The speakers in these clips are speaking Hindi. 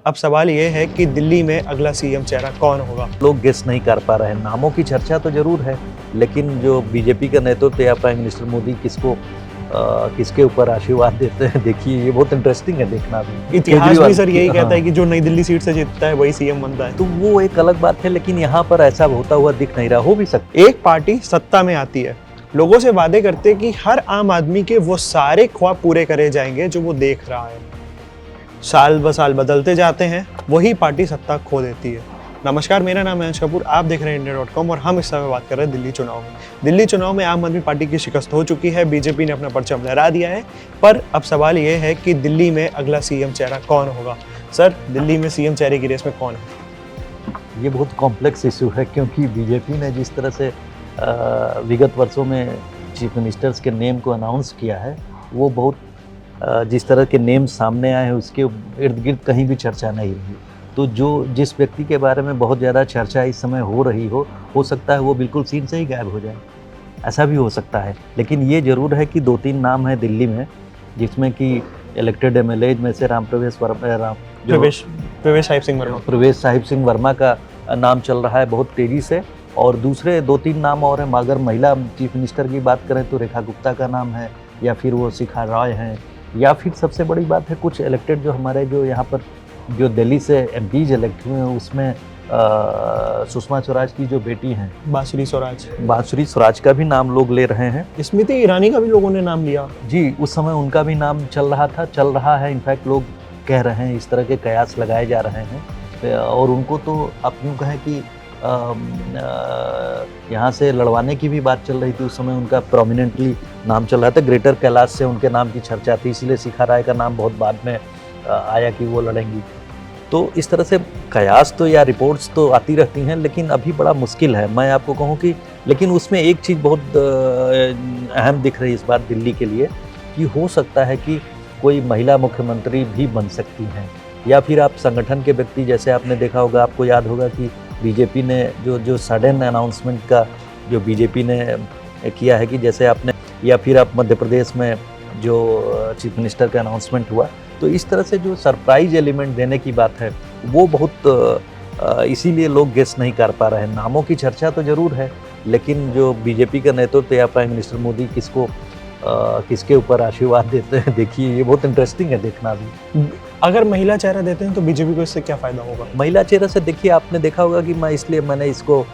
अब सवाल ये है कि दिल्ली में अगला सीएम चेहरा कौन होगा। लोग गेस नहीं कर पा रहे हैं। नामों की चर्चा तो जरूर है, लेकिन जो बीजेपी का नेतृत्व या प्राइम मिनिस्टर मोदी किसके ऊपर आशीर्वाद देते हैं, देखिए ये बहुत इंटरेस्टिंग है देखना भी। इतिहास भी सर यही कहता है कि जो नई दिल्ली सीट से जीतता है वही सीएम बनता है। तो वो एक अलग बात है, लेकिन यहाँ पर ऐसा होता हुआ दिख नहीं रहा। हो भी सकता है। एक पार्टी सत्ता में आती है, लोगों से वादे करते कि हर आम आदमी के वो सारे ख्वाब पूरे करे जाएंगे जो वो देख रहा है। साल ब साल बदलते जाते हैं, वही पार्टी सत्ता खो देती है। नमस्कार, मेरा नाम है अंश कपूर, आप देख रहे हैं इंडिया.com और हम इस समय बात कर रहे हैं दिल्ली चुनाव में। दिल्ली चुनाव में आम आदमी पार्टी की शिकस्त हो चुकी है, बीजेपी ने अपना परचम लहरा दिया है, पर अब सवाल ये है कि दिल्ली में अगला सीएम चेहरा कौन होगा। सर, दिल्ली में सीएम चेहरे की रेस में कौन है? ये बहुत कॉम्प्लेक्स इशू है, क्योंकि बीजेपी ने जिस तरह से विगत वर्षों में चीफ मिनिस्टर्स के नेम को अनाउंस किया है, वो बहुत जिस तरह के नेम सामने आए हैं उसके इर्द गिर्द कहीं भी चर्चा नहीं रही। तो जिस व्यक्ति के बारे में बहुत ज़्यादा चर्चा इस समय हो रही हो सकता है वो बिल्कुल सीन से ही गायब हो जाए, ऐसा भी हो सकता है। लेकिन ये ज़रूर है कि 2-3 नाम हैं दिल्ली में, जिसमें कि इलेक्टेड एमएलए में से प्रवेश साहिब सिंह वर्मा का नाम चल रहा है बहुत तेज़ी से, और दूसरे 2-3 नाम और हैं। अगर महिला चीफ मिनिस्टर की बात करें तो रेखा गुप्ता का नाम है, या फिर वो शिखा रॉय हैं, या फिर सबसे बड़ी बात है कुछ इलेक्टेड जो हमारे जो यहाँ पर जो दिल्ली से एमपीज इलेक्ट हुए हैं, उसमें सुषमा स्वराज की जो बेटी हैं बांसुरी स्वराज का भी नाम लोग ले रहे हैं। स्मृति ईरानी का भी लोगों ने नाम लिया जी, उस समय उनका भी नाम चल रहा है। इनफैक्ट लोग कह रहे हैं, इस तरह के कयास लगाए जा रहे हैं, और उनको तो आप यूँ कहें कि यहाँ से लड़वाने की भी बात चल रही थी। उस समय उनका प्रोमिनेंटली नाम चल रहा था, ग्रेटर कैलाश से उनके नाम की चर्चा थी, इसीलिए शिखा राय का नाम बहुत बाद में आया कि वो लड़ेंगी। तो इस तरह से कयास तो या रिपोर्ट्स तो आती रहती हैं, लेकिन अभी बड़ा मुश्किल है। मैं आपको कहूँ कि लेकिन उसमें एक चीज़ बहुत अहम दिख रही है इस बार दिल्ली के लिए, कि हो सकता है कि कोई महिला मुख्यमंत्री भी बन सकती हैं, या फिर आप संगठन के व्यक्ति, जैसे आपने देखा होगा, आपको याद होगा कि बीजेपी ने जो सडन अनाउंसमेंट का जो बीजेपी ने किया है कि जैसे आपने, या फिर आप मध्य प्रदेश में जो चीफ मिनिस्टर का अनाउंसमेंट हुआ, तो इस तरह से जो सरप्राइज एलिमेंट देने की बात है वो बहुत इसीलिए लोग गेस नहीं कर पा रहे हैं। नामों की चर्चा तो ज़रूर है, लेकिन जो बीजेपी का नेतृत्व या प्राइम मिनिस्टर मोदी किसके ऊपर आशीर्वाद देते हैं, देखिए ये बहुत इंटरेस्टिंग है देखना भी। अगर महिला चेहरा देते हैं तो बीजेपी को इससे क्या फ़ायदा होगा? महिला चेहरा से देखिए, आपने देखा होगा कि मैंने इसको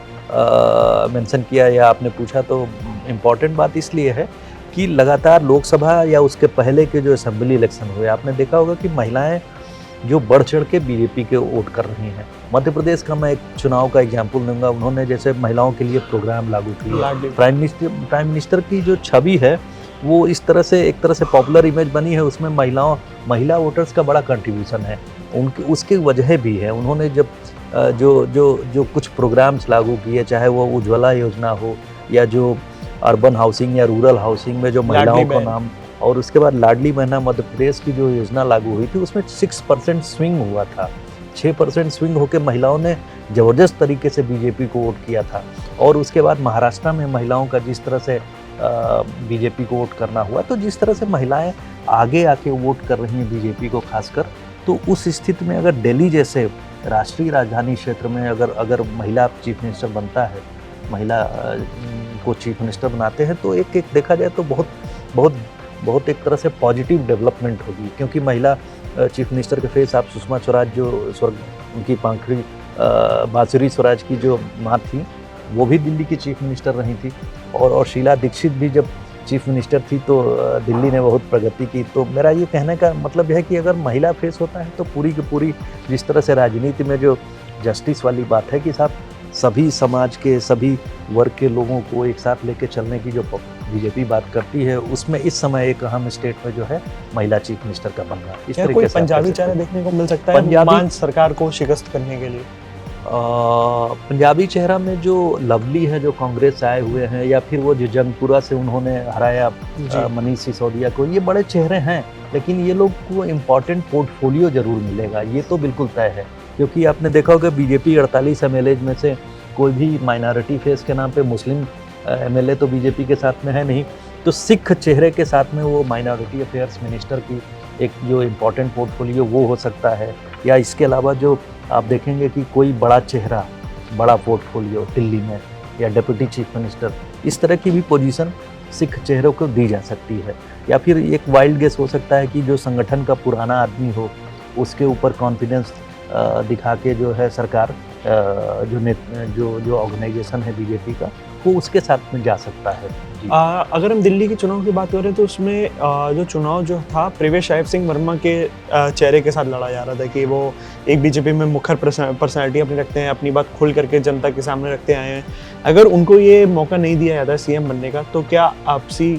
मेंशन किया या आपने पूछा, तो इम्पॉर्टेंट बात इसलिए है कि लगातार लोकसभा या उसके पहले के जो असेंबली इलेक्शन हुए, आपने देखा होगा कि महिलाएं जो बढ़ चढ़ के बीजेपी के वोट कर रही हैं। मध्य प्रदेश का मैं एक चुनाव का एग्जाम्पल दूंगा, उन्होंने जैसे महिलाओं के लिए प्रोग्राम लागू किए। प्राइम मिनिस्टर की जो छवि है वो एक तरह से पॉपुलर इमेज बनी है, उसमें महिला वोटर्स का बड़ा कंट्रीब्यूशन है। उसकी वजह भी है, उन्होंने जब जो कुछ प्रोग्राम्स लागू किए, चाहे वो उज्ज्वला योजना हो, या जो अर्बन हाउसिंग या रूरल हाउसिंग में जो महिलाओं का नाम, और उसके बाद लाडली बहना मध्य प्रदेश की जो योजना लागू हुई थी, उसमें 6% स्विंग हुआ था। 6% स्विंग होकर महिलाओं ने ज़बरदस्त तरीके से बीजेपी को वोट किया था। और उसके बाद महाराष्ट्र में महिलाओं का जिस तरह से बीजेपी को वोट करना हुआ, तो जिस तरह से महिलाएं आगे आके वोट कर रही हैं बीजेपी को खासकर, तो उस स्थिति में अगर दिल्ली जैसे राष्ट्रीय राजधानी क्षेत्र में अगर महिला चीफ मिनिस्टर बनता है, महिला को चीफ मिनिस्टर बनाते हैं, तो एक देखा जाए तो बहुत एक तरह से पॉजिटिव डेवलपमेंट होगी। क्योंकि महिला चीफ मिनिस्टर के फेस आप सुषमा स्वराज, जो उनकी पांखड़ी बांसुरी स्वराज की जो माँ थी, वो भी दिल्ली की चीफ मिनिस्टर रही थी, और शीला दीक्षित भी जब चीफ मिनिस्टर थी तो दिल्ली ने बहुत प्रगति की। तो मेरा ये कहने का मतलब यह है कि अगर महिला फेस होता है तो पूरी की पूरी जिस तरह से राजनीति में जो जस्टिस वाली बात है कि साहब सभी समाज के सभी वर्ग के लोगों को एक साथ लेके चलने की जो बीजेपी बात करती है, उसमें इस समय एक अहम स्टेट में जो है महिला चीफ मिनिस्टर का बनना। इस तरीके कोई से पंजाबी चेहरा देखने को मिल सकता है मान सरकार को शिकस्त करने के लिए? पंजाबी चेहरा में जो लवली है, जो कांग्रेस से आए हुए हैं, या फिर वो जो जंगपुरा से उन्होंने हराया मनीष सिसोदिया को, ये बड़े चेहरे हैं, लेकिन ये लोग को इम्पोर्टेंट पोर्टफोलियो जरूर मिलेगा, ये तो बिल्कुल तय है। क्योंकि आपने देखा होगा बीजेपी 48 एमएलए में से कोई भी माइनॉरिटी फेस के नाम पे मुस्लिम एमएलए तो बीजेपी के साथ में है नहीं, तो सिख चेहरे के साथ में वो माइनॉरिटी अफेयर्स मिनिस्टर की एक जो इम्पोर्टेंट पोर्टफोलियो वो हो सकता है, या इसके अलावा जो आप देखेंगे कि कोई बड़ा चेहरा, बड़ा पोर्टफोलियो दिल्ली में, या डिप्टी चीफ मिनिस्टर, इस तरह की भी पोजीशन सिख चेहरों को दी जा सकती है। या फिर एक वाइल्ड गेस हो सकता है कि जो संगठन का पुराना आदमी हो, उसके ऊपर कॉन्फिडेंस दिखा के जो है सरकार जो ऑर्गेनाइजेशन है बीजेपी का, वो उसके साथ में जा सकता है। जी। अगर हम दिल्ली के चुनाव की बात करें तो उसमें जो चुनाव जो था प्रवेश साहिब सिंह वर्मा के चेहरे के साथ लड़ा जा रहा था कि वो एक बीजेपी में मुखर पर्सनैलिटी अपनी रखते हैं, अपनी बात खुल करके जनता के सामने रखते आए हैं। अगर उनको ये मौका नहीं दिया जाता सीएम बनने का तो क्या आपसी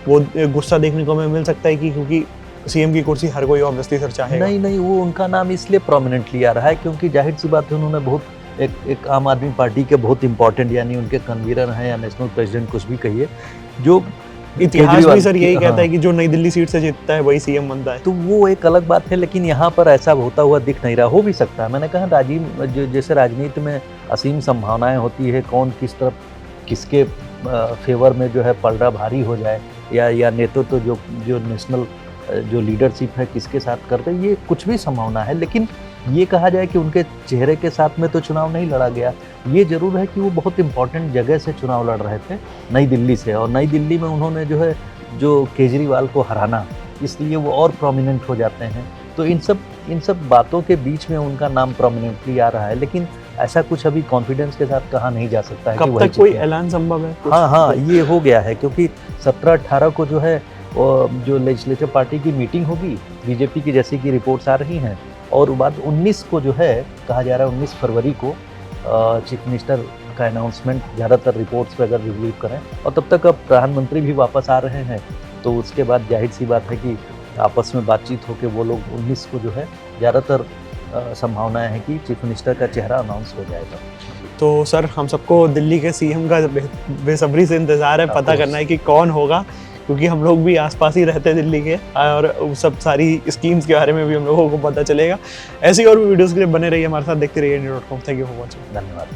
वो गुस्सा देखने को हमें मिल सकता है कि क्योंकि सीएम की कुर्सी हर कोई ऑब्वियसली सर चाहेगा। नहीं, वो उनका नाम इसलिए प्रोमिनेंटली आ रहा है क्योंकि जाहिर सी बात है उन्होंने बहुत एक आम आदमी पार्टी के बहुत इंपॉर्टेंट, यानी उनके कन्वीनर हैं या नेशनल प्रेसिडेंट कुछ भी कहिए, जो इतिहास भी सर यही कहता है कि जो नई दिल्ली सीट से जीतता है वही सीएम बनता है। तो वो एक अलग बात है, लेकिन यहाँ पर ऐसा होता हुआ दिख नहीं रहा। हो भी सकता है, मैंने कहा जैसे राजनीति में असीम संभावनाएं होती है, कौन किस तरफ किसके फेवर में जो है पलड़ा भारी हो जाए, या नेतृत्व जो नेशनल जो लीडरशिप है किसके साथ करते, ये कुछ भी संभावना है। लेकिन ये कहा जाए कि उनके चेहरे के साथ में तो चुनाव नहीं लड़ा गया। ये जरूर है कि वो बहुत इंपॉर्टेंट जगह से चुनाव लड़ रहे थे, नई दिल्ली से, और नई दिल्ली में उन्होंने जो केजरीवाल को हराना, इसलिए वो और प्रोमिनेंट हो जाते हैं। तो इन सब बातों के बीच में उनका नाम प्रोमिनेंटली आ रहा है, लेकिन ऐसा कुछ अभी कॉन्फिडेंस के साथ कहा नहीं जा सकता है कि कब तक कोई ऐलान संभव है? हाँ, ये हो गया है क्योंकि 17-18 को जो है जो लेजिस्लेटिव पार्टी की मीटिंग होगी बीजेपी की, जैसी कि रिपोर्ट्स आ रही हैं, और बाद 19 को जो है कहा जा रहा है 19 फरवरी को चीफ मिनिस्टर का अनाउंसमेंट, ज़्यादातर रिपोर्ट्स पे अगर रिव्यू करें, और तब तक अब प्रधानमंत्री भी वापस आ रहे हैं, तो उसके बाद जाहिर सी बात है कि आपस में बातचीत होकर वो लोग 19 को जो है ज़्यादातर संभावनाएं हैं कि चीफ मिनिस्टर का चेहरा अनाउंस हो जाएगा। तो सर हम सबको दिल्ली के सीएम का बेसब्री से इंतज़ार है, पता करना है कि कौन होगा, क्योंकि हम लोग भी आसपास ही रहते हैं दिल्ली के, और सब सारी स्कीम्स के बारे में भी हम लोगों को पता चलेगा। ऐसी और भी वीडियोस के लिए बने रहिए हमारे साथ, देखते रहिए India.com। Thank you for watching. धन्यवाद।